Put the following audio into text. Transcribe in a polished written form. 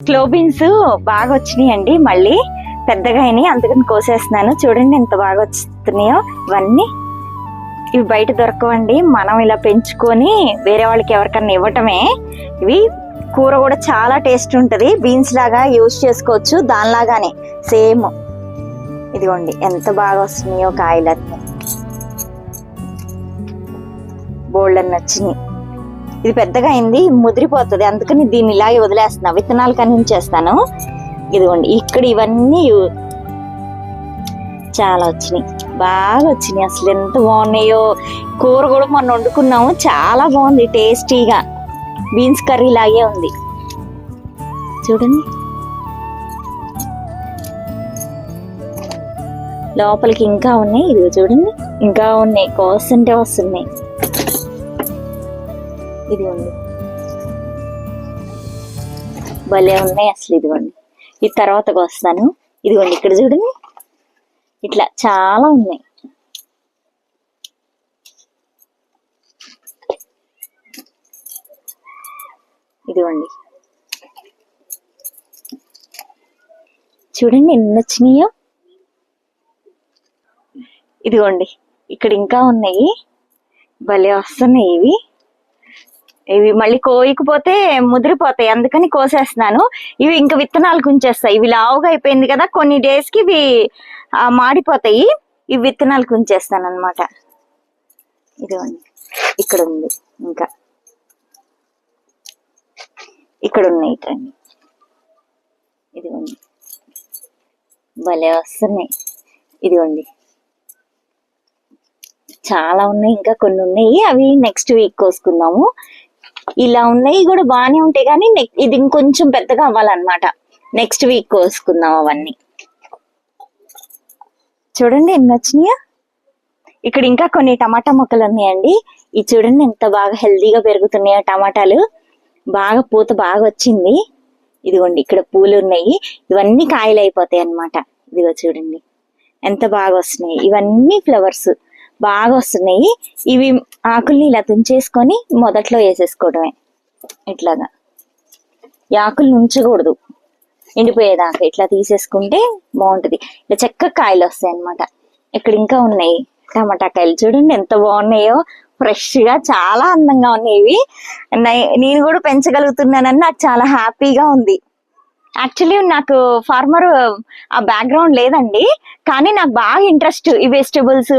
Slow beans బాగా వచ్చినాయి అండి, మళ్ళీ పెద్దగా అయినాయి, అందుకని కోసేస్తున్నాను. చూడండి ఎంత బాగా వస్తున్నాయో ఇవన్నీ. ఇవి బయట దొరకవండి, మనం ఇలా పెంచుకొని వేరే వాళ్ళకి ఎవరికన్నా ఇవ్వటమే. ఇవి కూర కూడా చాలా టేస్ట్ ఉంటుంది, బీన్స్ లాగా యూజ్ చేసుకోవచ్చు, దానిలాగానే సేమ్. ఇదిగోండి ఎంత బాగా వస్తున్నాయో కాయలన్నీ, బోల్డ్ అని వచ్చినాయి. ఇది పెద్దగా అయింది, ముదిరిపోతుంది, అందుకని దీన్ని ఇలాగే వదిలేస్తున్నా, విత్తనాలు కనిపించేస్తాను. ఇదిగోండి ఇక్కడ ఇవన్నీ చాలా వచ్చినాయి, బాగా వచ్చినాయి. అసలు ఎంత బాగున్నాయో. కూర కూడా మొన్న వండుకున్నాము, చాలా బాగుంది, టేస్టీగా బీన్స్ కర్రీ లాగే ఉంది. చూడండి లోపలికి ఇంకా ఉన్నాయి, ఇది చూడండి ఇంకా ఉన్నాయి, కోస్తుంటే వస్తున్నాయి. ఇదిగోండి భలే ఉన్నాయి అసలు. ఇదిగోండి ఇది తర్వాత వస్తాను. ఇదిగోండి ఇక్కడ చూడండి ఇట్లా చాలా ఉన్నాయి. ఇదిగోండి చూడండి ఎన్ని వచ్చినాయో. ఇదిగోండి ఇక్కడ ఇంకా ఉన్నాయి, భలే వస్తున్నాయి. ఇవి మళ్ళీ కోయకపోతే ముదిరిపోతాయి, అందుకని కోసేస్తున్నాను. ఇవి ఇంకా విత్తనాలు కుంచేస్తాయి, ఇవి లావుగా అయిపోయింది కదా, కొన్ని డేస్ కి ఇవి మాడిపోతాయి. ఇవి విత్తనాలు కుంచేస్తాను అనమాట. ఇదిగోండి ఇక్కడ ఉంది, ఇంకా ఇక్కడ ఉన్నాయి ఇటండి. ఇదిగోండి భలే వస్తున్నాయి. ఇదిగోండి చాలా ఉన్నాయి, ఇంకా కొన్ని ఉన్నాయి, అవి నెక్స్ట్ వీక్ కోసుకుందాము. ఇలా ఉన్నాయి కూడా బాగానే ఉంటాయి, కానీ ఇది ఇంకొంచెం పెద్దగా అవ్వాలన్నమాట, నెక్స్ట్ వీక్ కోసుకుందాం అవన్నీ. చూడండి ఎన్ని వచ్చినాయా. ఇక్కడ ఇంకా కొన్ని టమాటా మొక్కలు ఉన్నాయండి, ఇవి చూడండి ఎంత బాగా హెల్దీగా పెరుగుతున్నాయో టమాటాలు, బాగా పూత బాగా వచ్చింది. ఇదిగోండి ఇక్కడ పూలు ఉన్నాయి, ఇవన్నీ కాయలు అయిపోతాయి అన్నమాట. ఇదిగో చూడండి ఎంత బాగా వస్తున్నాయి, ఇవన్నీ ఫ్లవర్స్ బాగా వస్తున్నాయి. ఇవి ఆకుల్ని ఇలా తుంచేసుకొని మొదట్లో వేసేసుకోవడమే, ఇట్లాగా. ఈ ఆకుల్ని ఉంచకూడదు ఎండిపోయేదాకా, ఇట్లా తీసేసుకుంటే బాగుంటది. ఇలా చక్కగా కాయలు వస్తాయి అన్నమాట. ఇక్కడ ఇంకా ఉన్నాయి టమాటా కాయలు, చూడండి ఎంత బాగున్నాయో, ఫ్రెష్ గా చాలా అందంగా ఉన్నాయి. ఇవి నేను కూడా పెంచగలుగుతున్నానని నాకు చాలా హ్యాపీగా ఉంది. యాక్చువల్లీ నాకు ఫార్మర్ ఆ బ్యాక్గ్రౌండ్ లేదండి, కానీ నాకు బాగా ఇంట్రెస్ట్ ఈ వెజిటబుల్స్